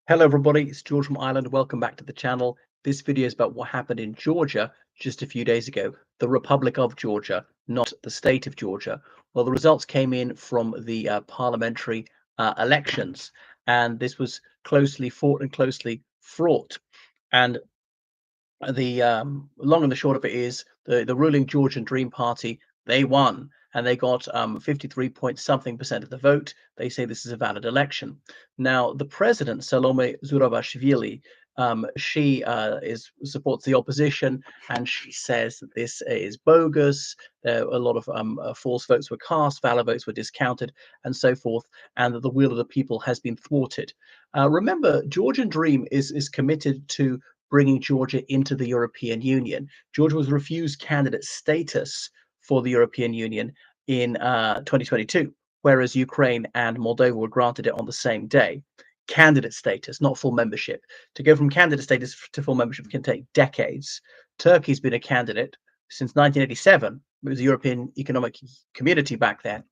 Hello everybody, it's George from Ireland. Welcome back to the channel. This video is about what happened in Georgia just a few days ago, the Republic of Georgia, not the state of Georgia. Well, the results came in from the parliamentary elections, and this was closely fought and closely fraught. And the long and the short of it is the ruling Georgian Dream Party, they won and they got 53 point something percent of the vote. They say this is a valid election. Now, the president, Salome Zurabashvili, she supports the opposition, and she says that this is bogus. A lot of false votes were cast, valid votes were discounted, and so forth, and that the will of the people has been thwarted. Remember, Georgian Dream is committed to bringing Georgia into the European Union. Georgia was refused candidate status for the European Union in 2022, whereas Ukraine and Moldova were granted it on the same day. Candidate status, not full membership. To go from candidate status to full membership can take decades. Turkey's been a candidate since 1987. It was the European Economic Community back then.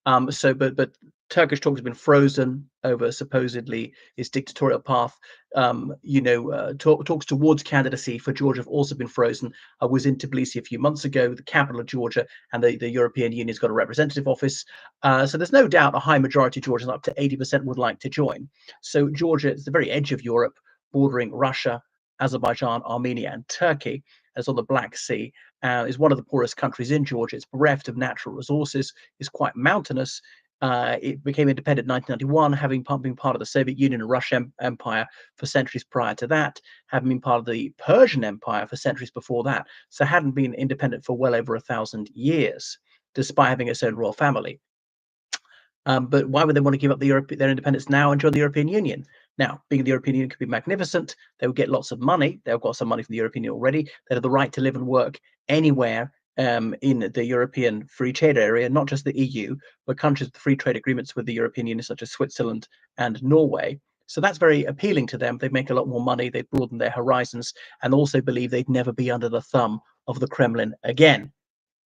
But Turkish talks have been frozen over supposedly its dictatorial path. Talks towards candidacy for Georgia have also been frozen. I was in Tbilisi a few months ago, the capital of Georgia, and the European Union's got a representative office. So there's no doubt a high majority of Georgians, up to 80%, would like to join. So Georgia is the very edge of Europe, bordering Russia, Azerbaijan, Armenia, and Turkey. As on the Black Sea, is one of the poorest countries in Georgia. It's bereft of natural resources, is quite mountainous. It became independent in 1991, having been part of the Soviet Union and Russian Empire for centuries prior to that, having been part of the Persian Empire for centuries before that. So hadn't been independent for well over 1,000 years, despite having its own royal family. But why would they want to give up their independence now and join the European Union? Now, being in the European Union could be magnificent. They would get lots of money. They've got some money from the European Union already. They have the right to live and work anywhere in the European free trade area, not just the EU, but countries with free trade agreements with the European Union, such as Switzerland and Norway. So that's very appealing to them. They make a lot more money. They broaden their horizons, and also believe they'd never be under the thumb of the Kremlin again.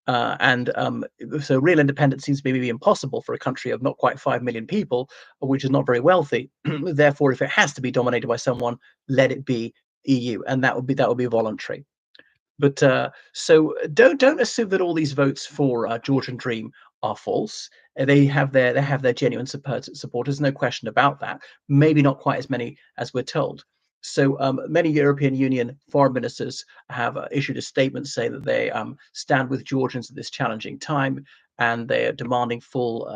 So real independence seems to be maybe impossible for a country of not quite 5 million people, which is not very wealthy. Therefore, if it has to be dominated by someone, let it be EU, and that would be voluntary. But so don't assume that all these votes for Georgian Dream are false. They have their genuine supporters, no question about that. Maybe not quite as many as we're told. So many European Union foreign ministers have issued a statement saying that they stand with Georgians at this challenging time, and they are demanding full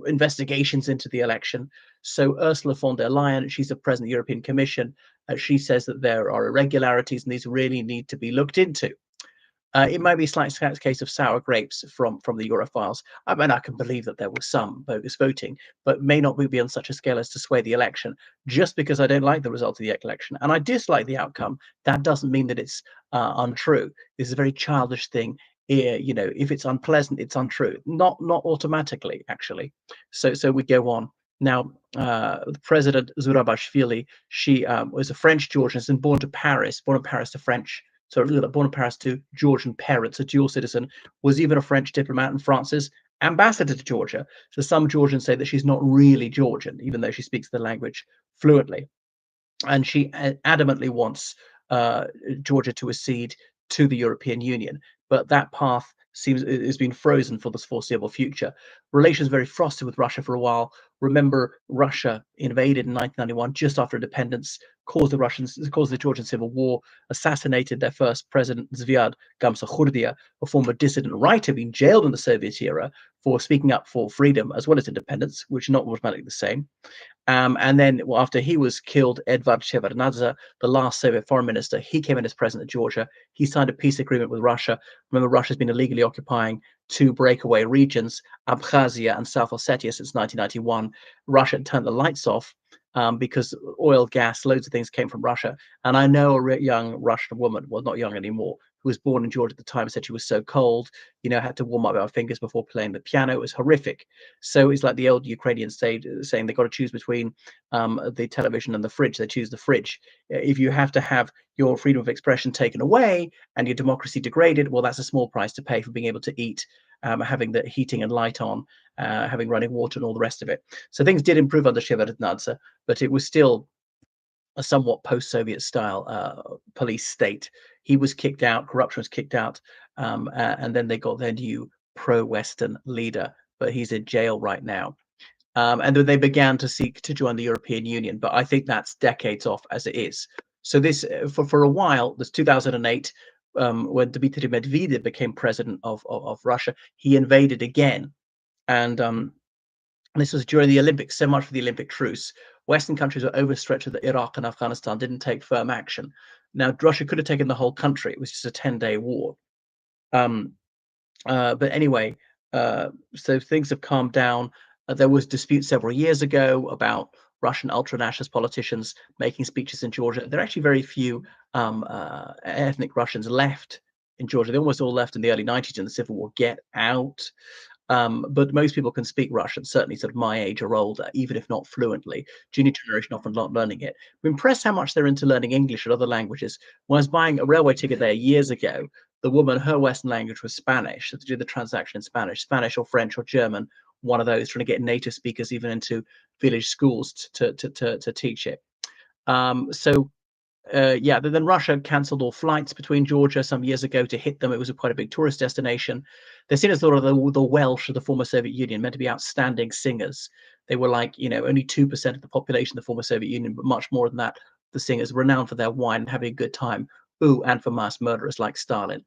investigations into the election. So Ursula von der Leyen, she's the president of the European Commission, she says that there are irregularities and these really need to be looked into. It might be a slight case of sour grapes from the Europhiles. I mean, I can believe that there was some bogus voting, but may not be on such a scale as to sway the election. Just because I don't like the result of the election and I dislike the outcome, that doesn't mean that it's untrue. This is a very childish thing. If it's unpleasant, it's untrue. Not automatically, actually. So we go on. Now, the President Zurabashvili, she was a French Georgian and born in Paris to French. So born in Paris to Georgian parents, a dual citizen, was even a French diplomat and France's ambassador to Georgia. So some Georgians say that she's not really Georgian, even though she speaks the language fluently. And she adamantly wants Georgia to accede to the European Union. But that path has been frozen for the foreseeable future. Relations very frosty with Russia for a while. Remember, Russia invaded in 1991, just after independence, caused the Georgian Civil War, assassinated their first president, Zviad Gamsakhurdia, a former dissident writer being jailed in the Soviet era for speaking up for freedom as well as independence, which are not automatically the same. And then after he was killed, Edvard Shevardnadze, the last Soviet foreign minister, he came in as president of Georgia. He signed a peace agreement with Russia. Remember, Russia's been illegally occupying two breakaway regions, Abkhazia and South Ossetia, since 1991. Russia turned the lights off because oil, gas, loads of things came from Russia. And I know a young Russian woman, well, not young anymore, who was born in Georgia at the time, said she was so cold, had to warm up her fingers before playing the piano. It was horrific. So it's like the old Ukrainians saying they've got to choose between the television and the fridge. They choose the fridge. If you have to have your freedom of expression taken away and your democracy degraded, well, that's a small price to pay for being able to eat, having the heating and light on, having running water and all the rest of it. So things did improve under Shevardnadze, but it was still a somewhat post-Soviet style police state. He was kicked out, corruption was kicked out, and then they got their new pro-Western leader, but he's in jail right now. And then they began to seek to join the European Union, but I think that's decades off as it is. So this, for a while, this 2008, when Dmitry Medvedev became president of Russia, he invaded again, and this was during the Olympics. So much for the Olympic truce. Western countries were overstretched with Iraq and Afghanistan, didn't take firm action. Now Russia could have taken the whole country. It was just a 10-day war. Um, but anyway, so things have calmed down. There was dispute several years ago about Russian ultra-nationalist politicians making speeches in Georgia. There are actually very few ethnic Russians left in Georgia. They almost all left in the early 90s in the civil war. Get out. But most people can speak Russian, certainly sort of my age or older, even if not fluently. Junior generation often not learning it. I'm impressed how much they're into learning English and other languages. When I was buying a railway ticket there years ago, the woman, her Western language was Spanish, so to do the transaction in Spanish or French or German, one of those, trying to get native speakers even into village schools to teach it. Yeah, then Russia cancelled all flights between Georgia some years ago to hit them. It was quite a big tourist destination. They're seen as sort of the Welsh of the former Soviet Union, meant to be outstanding singers. They were like, only 2% of the population of the former Soviet Union, but much more than that. The singers, renowned for their wine and having a good time. Ooh, and for mass murderers like Stalin.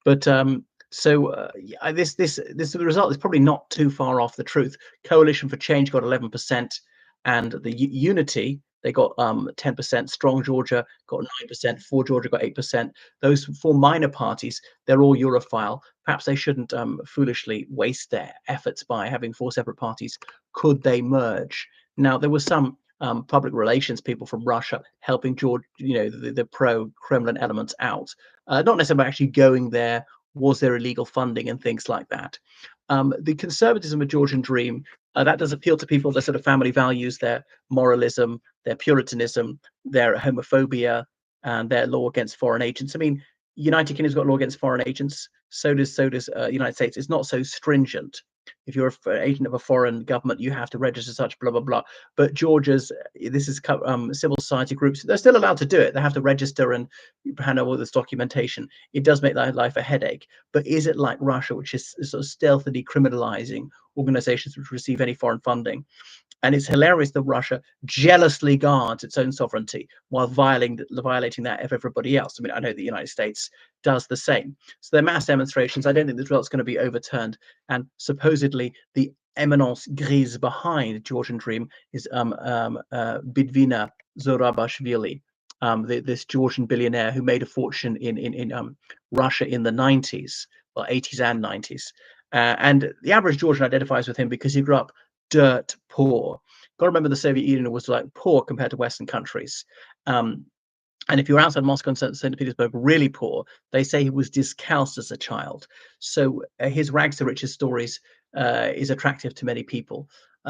But yeah, this the result is probably not too far off the truth. Coalition for Change got 11%, and the Unity, they got 10%. Strong Georgia got 9%. For Georgia got 8%. Those four minor parties, they're all Europhile. Perhaps they shouldn't foolishly waste their efforts by having four separate parties. Could they merge? Now there was some public relations people from Russia helping George, the pro-Kremlin elements out. Not necessarily actually going there. Was there illegal funding and things like that? The conservatism of Georgian Dream, that does appeal to people, their sort of family values, their moralism, their puritanism, their homophobia, and their law against foreign agents. I mean, United Kingdom's got law against foreign agents. So does United States. It's not so stringent. If you're an agent of a foreign government, you have to register such blah blah blah. But Georgia's, this is civil society groups. They're still allowed to do it. They have to register and hand over all this documentation. It does make their life a headache. But is it like Russia, which is sort of stealthily criminalizing organizations which receive any foreign funding? And it's hilarious that Russia jealously guards its own sovereignty while violating that of everybody else. I mean, I know the United States does the same. So they're mass demonstrations. I don't think the result's going to be overturned. And supposedly the eminence grise behind Georgian Dream is Bidvina Zorabashvili, this Georgian billionaire who made a fortune in Russia in the 90s, well, 80s and 90s. And the average Georgian identifies with him because he grew up dirt poor. Got to remember the Soviet Union was like poor compared to Western countries. And if you're outside Moscow and St. Petersburg, really poor, they say he was discalced as a child. So his rags to riches stories is attractive to many people.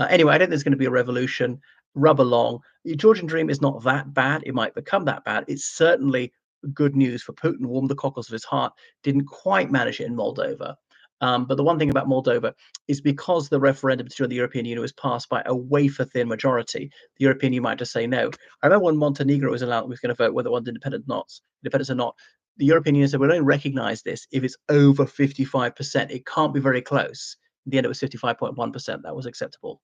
Anyway, I don't think there's going to be a revolution. Rub along. The Georgian Dream is not that bad. It might become that bad. It's certainly good news for Putin. Warmed the cockles of his heart. Didn't quite manage it in Moldova. But the one thing about Moldova is because the referendum to join the European Union was passed by a wafer-thin majority, the European Union might just say no. I remember when Montenegro was going to vote whether it wanted independence or not. The European Union said, we'll only recognize this if it's over 55%. It can't be very close. In the end, it was 55.1%. That was acceptable.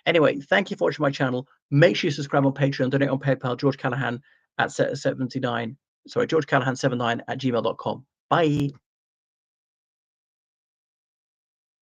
Anyway, thank you for watching my channel. Make sure you subscribe on Patreon, donate on PayPal, George Callahan at 79, sorry, George Callahan 79 at gmail.com. Bye.